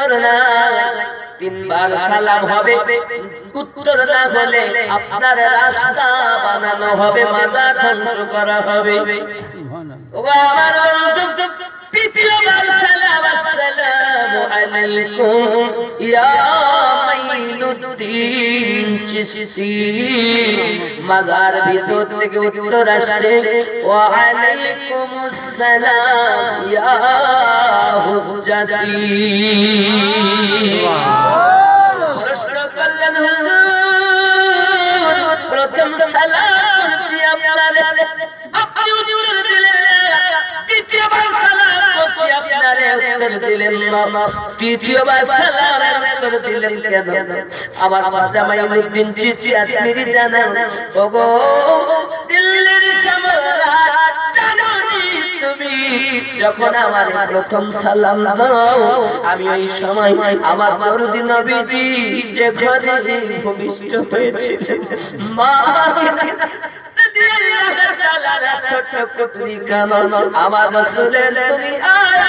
উত্তর না, তিনবার সালাম হবে, উত্তর না হলে আপনার রাস্তা বানানো হবে, মাথা ধ্বংস করা হবে। ওগো আমার বন্ধু, তৃতীয়বার সালাম, আসসালামু আলাইকুম ইয়া মাইনুদ্দিন চিশতি। মাজার ভিতর থেকে উত্তর আসছে, ওয়া আলাইকুমুস সালাম ইয়া হুজ্জাতি। প্রশ্ন করলেন, হুজুর প্রথম সালাম করছি আপনারে, আপনি উত্তর দিলেন না। দ্বিতীয়বার সালাম করছি আপনারে, উত্তর দিলেন না। তৃতীয়বার সালামের উত্তর দিলেন কেন? আমার খাজা মাইনুদ্দিন চিশতি আজমিরি জানেন, ওগো দিল্লির সম্রাট, জানোনি তুমি যখন আমার প্রথম সালাম দাও, আমি ওই সময় আমার দরদি নবীজি যে ঘরে ভূমিষ্ঠ হয়েছিলেন, মা ছোট্ট পুত্রী কানন, আমার রাসূলের দুনিয়ায়